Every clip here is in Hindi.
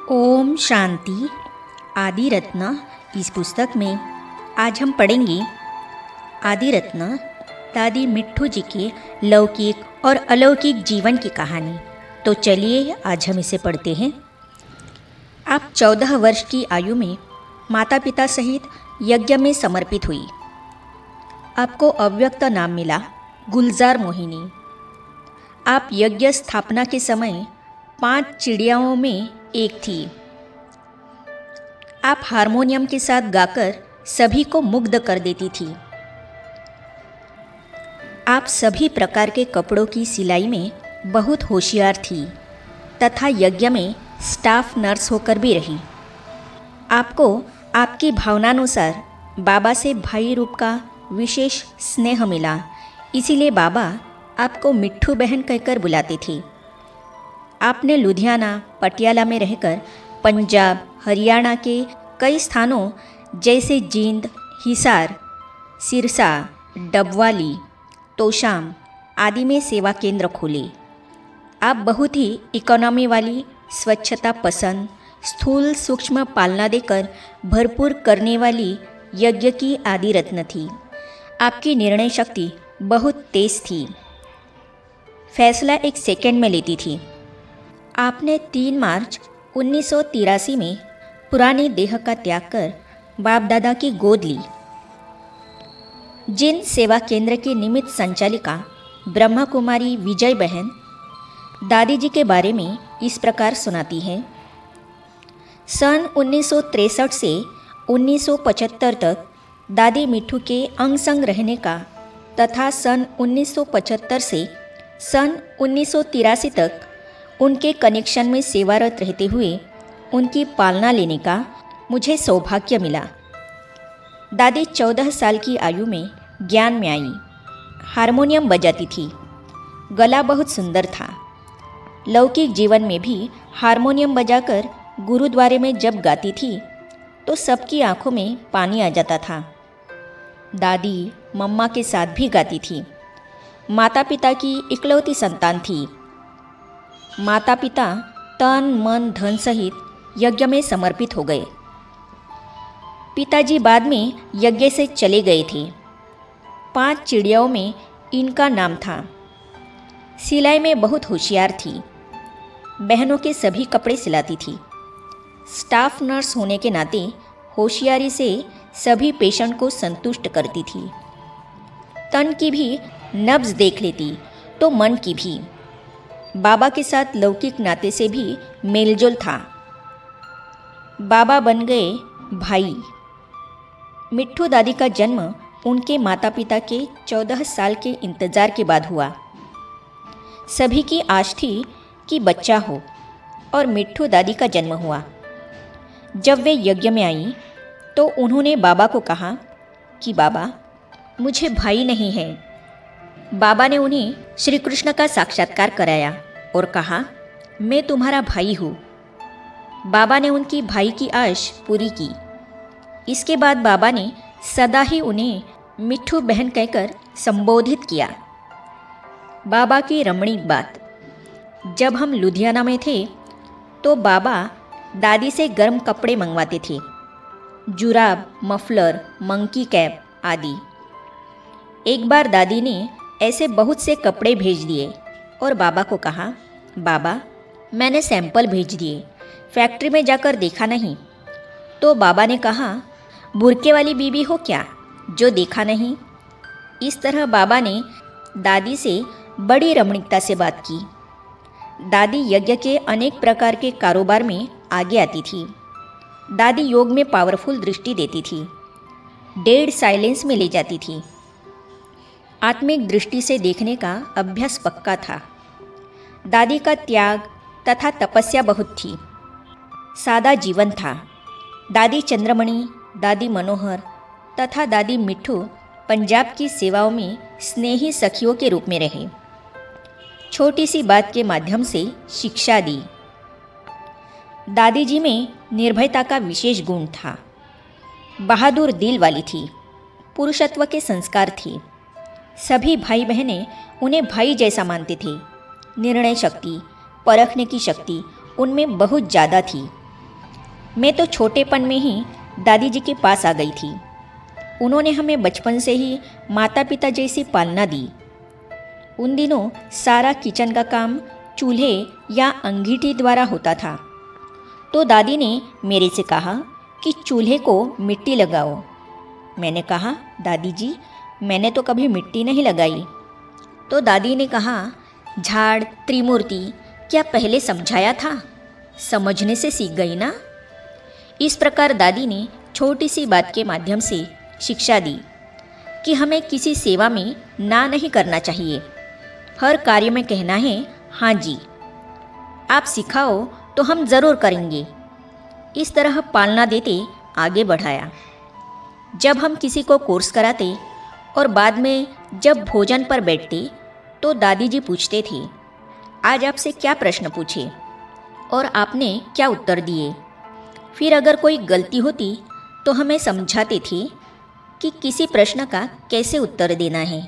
ओम शांति। आदि रत्न। इस पुस्तक में आज हम पढ़ेंगे आदि रत्न दादी मिट्ठू जी के लौकिक और अलौकिक जीवन की कहानी। तो चलिए आज हम इसे पढ़ते हैं। आप 14 वर्ष की आयु में माता पिता सहित यज्ञ में समर्पित हुई। आपको अव्यक्त नाम मिला गुलजार मोहिनी। आप यज्ञ स्थापना के समय 5 चिड़ियाओं में एक थी। आप हारमोनियम के साथ गाकर सभी को मुग्ध कर देती थी। आप सभी प्रकार के कपड़ों की सिलाई में बहुत होशियार थी तथा यज्ञ में स्टाफ नर्स होकर भी रही। आपको आपकी भावनानुसार बाबा से भाई रूप का विशेष स्नेह मिला, इसीलिए बाबा आपको मिट्ठू बहन कहकर बुलाते थे। आपने लुधियाना, पटियाला में रहकर पंजाब, हरियाणा के कई स्थानों जैसे जींद, हिसार, सिरसा, डबवाली, तोशाम आदि में सेवा केंद्र खोले। आप बहुत ही इकोनॉमी वाली, स्वच्छता पसंद, स्थूल सूक्ष्म पालना देकर भरपूर करने वाली यज्ञ की आदि रत्न थी। आपकी निर्णय शक्ति बहुत तेज थी, फैसला एक सेकंड में लेती थी। आपने 3 मार्च 1983 में पुरानी देह का त्याग कर बाप दादा की गोद ली। जिन सेवा केंद्र की निमित्त संचालिका ब्रह्मा कुमारी विजय बहन दादी जी के बारे में इस प्रकार सुनाती है। सन 1963 से 1975 तक दादी मिट्ठू के अंग संग रहने का तथा सन 1975 से सन 1983 तक उनके कनेक्शन में सेवारत रहते हुए उनकी पालना लेने का मुझे सौभाग्य मिला। दादी 14 साल की आयु में ज्ञान में आई। हारमोनियम बजाती थी, गला बहुत सुंदर था। लौकिक जीवन में भी हारमोनियम बजाकर गुरुद्वारे में जब गाती थी तो सबकी आंखों में पानी आ जाता था। दादी मम्मा के साथ भी गाती थी। माता पिता की इकलौती संतान थी। माता पिता तन मन धन सहित यज्ञ में समर्पित हो गए। पिताजी बाद में यज्ञ से चले गए थे। 5 चिड़ियाओं में इनका नाम था। सिलाई में बहुत होशियार थी। बहनों के सभी कपड़े सिलाती थी। स्टाफ नर्स होने के नाते होशियारी से सभी पेशेंट को संतुष्ट करती थी। तन की भी नब्ज देख लेती तो मन की भी। बाबा के साथ लौकिक नाते से भी मेलजोल था। बाबा बन गए भाई। मिट्ठू दादी का जन्म उनके माता पिता के 14 साल के इंतज़ार के बाद हुआ। सभी की आश थी कि बच्चा हो और मिट्ठू दादी का जन्म हुआ। जब वे यज्ञ में आई तो उन्होंने बाबा को कहा कि बाबा, मुझे भाई नहीं है। बाबा ने उन्हें श्री कृष्ण का साक्षात्कार कराया और कहा, मैं तुम्हारा भाई हूँ। बाबा ने उनकी भाई की आश पूरी की। इसके बाद बाबा ने सदा ही उन्हें मिट्ठू बहन कहकर संबोधित किया। बाबा की रमणीक बात, जब हम लुधियाना में थे तो बाबा दादी से गर्म कपड़े मंगवाते थे, जुराब, मफलर, मंकी कैप आदि। एक बार दादी ने ऐसे बहुत से कपड़े भेज दिए और बाबा को कहा, बाबा, मैंने सैंपल भेज दिए, फैक्ट्री में जाकर देखा नहीं। तो बाबा ने कहा, बुरके वाली बीबी हो क्या जो देखा नहीं। इस तरह बाबा ने दादी से बड़ी रमणीकता से बात की। दादी यज्ञ के अनेक प्रकार के कारोबार में आगे आती थी। दादी योग में पावरफुल दृष्टि देती थी। डेड साइलेंस में ले जाती थी। आत्मिक दृष्टि से देखने का अभ्यास पक्का था। दादी का त्याग तथा तपस्या बहुत थी। सादा जीवन था। दादी चंद्रमणि, दादी मनोहर तथा दादी मिट्ठू पंजाब की सेवाओं में स्नेही सखियों के रूप में रहे। छोटी सी बात के माध्यम से शिक्षा दी। दादी जी में निर्भयता का विशेष गुण था। बहादुर दिल वाली थी। पुरुषत्व के संस्कार थे। सभी भाई बहनें उन्हें भाई जैसा मानते थे। निर्णय शक्ति, परखने की शक्ति उनमें बहुत ज़्यादा थी। मैं तो छोटेपन में ही दादी जी के पास आ गई थी। उन्होंने हमें बचपन से ही माता पिता जैसी पालना दी। उन दिनों सारा किचन का काम चूल्हे या अंगीठी द्वारा होता था। तो दादी ने मेरे से कहा कि चूल्हे को मिट्टी लगाओ। मैंने कहा, दादी जी मैंने तो कभी मिट्टी नहीं लगाई। तो दादी ने कहा, झाड़ त्रिमूर्ति क्या पहले समझाया था? समझने से सीख गई ना। इस प्रकार दादी ने छोटी सी बात के माध्यम से शिक्षा दी कि हमें किसी सेवा में ना नहीं करना चाहिए। हर कार्य में कहना है हाँ जी, आप सिखाओ तो हम ज़रूर करेंगे। इस तरह पालना देते आगे बढ़ाया। जब हम किसी को कोर्स कराते और बाद में जब भोजन पर बैठते तो दादी जी पूछते थे, आज आपसे क्या प्रश्न पूछे और आपने क्या उत्तर दिए। फिर अगर कोई गलती होती तो हमें समझाते थे कि किसी प्रश्न का कैसे उत्तर देना है।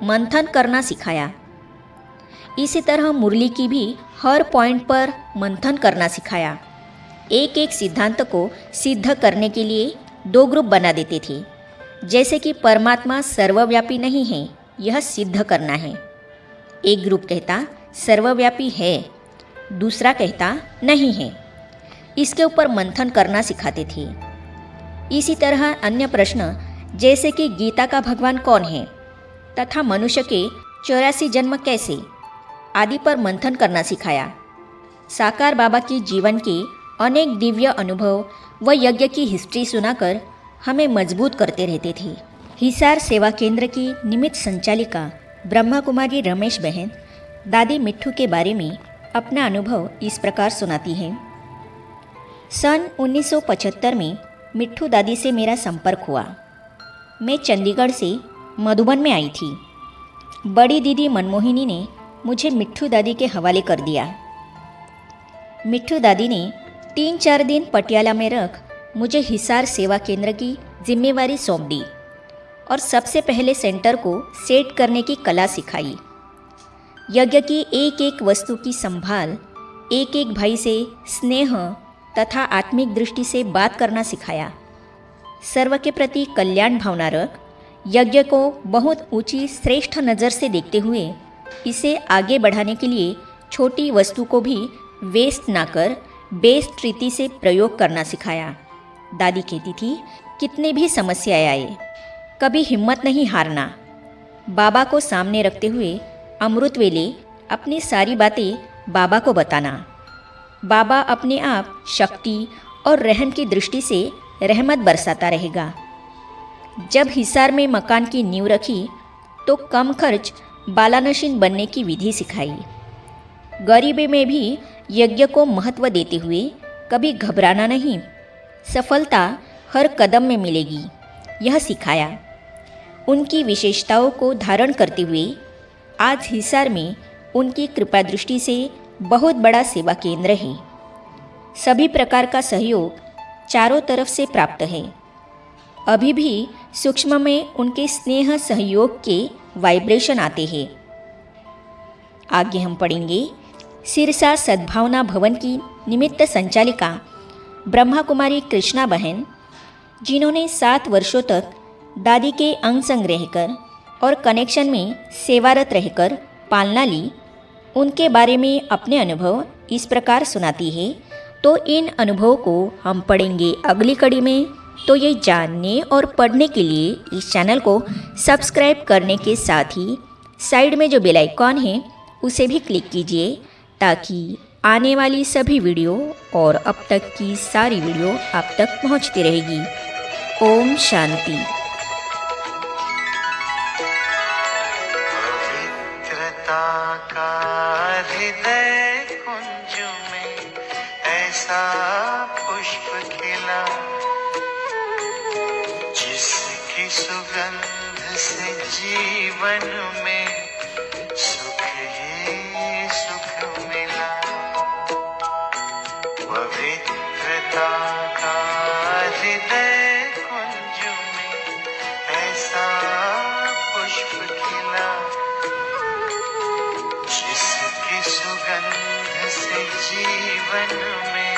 मंथन करना सिखाया। इसी तरह मुरली की भी हर पॉइंट पर मंथन करना सिखाया। एक एक सिद्धांत को सिद्ध करने के लिए 2 ग्रुप बना देते थे। जैसे कि परमात्मा सर्वव्यापी नहीं है, यह सिद्ध करना है। एक ग्रुप कहता सर्वव्यापी है, दूसरा कहता नहीं है। इसके ऊपर मंथन करना सिखाते थे। इसी तरह अन्य प्रश्न जैसे कि गीता का भगवान कौन है तथा मनुष्य के 84 जन्म कैसे आदि पर मंथन करना सिखाया। साकार बाबा की जीवन के अनेक दिव्य अनुभव व यज्ञ की हिस्ट्री सुनाकर हमें मजबूत करते रहते थे। हिसार सेवा केंद्र की निमित्त संचालिका ब्रह्मा कुमारी रमेश बहन दादी मिट्ठू के बारे में अपना अनुभव इस प्रकार सुनाती हैं। सन 1975 में मिट्ठू दादी से मेरा संपर्क हुआ। मैं चंडीगढ़ से मधुबन में आई थी। बड़ी दीदी मनमोहिनी ने मुझे मिट्ठू दादी के हवाले कर दिया। मिट्ठू दादी ने 3-4 दिन पटियाला में रख मुझे हिसार सेवा केंद्र की जिम्मेवारी सौंप दी और सबसे पहले सेंटर को सेट करने की कला सिखाई। यज्ञ की एक एक वस्तु की संभाल, एक एक भाई से स्नेह तथा आत्मिक दृष्टि से बात करना सिखाया। सर्व के प्रति कल्याण भावना रख यज्ञ को बहुत ऊंची श्रेष्ठ नज़र से देखते हुए इसे आगे बढ़ाने के लिए छोटी वस्तु को भी वेस्ट ना कर बेस्ट रीति से प्रयोग करना सिखाया। दादी कहती थी, कितनी भी समस्याएं आए कभी हिम्मत नहीं हारना। बाबा को सामने रखते हुए अमृत वेले अपनी सारी बातें बाबा को बताना। बाबा अपने आप शक्ति और रहम की दृष्टि से रहमत बरसाता रहेगा। जब हिसार में मकान की नींव रखी तो कम खर्च बालानशीन बनने की विधि सिखाई। गरीबी में भी यज्ञ को महत्व देते हुए कभी घबराना नहीं, सफलता हर कदम में मिलेगी, यह सिखाया। उनकी विशेषताओं को धारण करते हुए आज हिसार में उनकी कृपा दृष्टि से बहुत बड़ा सेवा केंद्र है। सभी प्रकार का सहयोग चारों तरफ से प्राप्त है। अभी भी सूक्ष्म में उनके स्नेह सहयोग के वाइब्रेशन आते हैं। आगे हम पढ़ेंगे सिरसा सद्भावना भवन की निमित्त संचालिका ब्रह्मा कुमारी कृष्णा बहन, जिन्होंने 7 वर्षों तक दादी के अंग संग रहकर और कनेक्शन में सेवारत रहकर पालना ली, उनके बारे में अपने अनुभव इस प्रकार सुनाती है। तो इन अनुभवों को हम पढ़ेंगे अगली कड़ी में। तो ये जानने और पढ़ने के लिए इस चैनल को सब्सक्राइब करने के साथ ही साइड में जो बेल आइकॉन है उसे भी क्लिक कीजिए, ताकि आने वाली सभी वीडियो और अब तक की सारी वीडियो आप तक पहुंचती रहेगी। ओम शांति। पवित्रता का हृदय कुंज में ऐसा पुष्प खिला, जिसकी सुगंध से जीवन में सुख ही सुख मिला। पवित्रता का हृदय कुंज में ऐसा पुष्प खिला, जिसकी सुगंध से जीवन में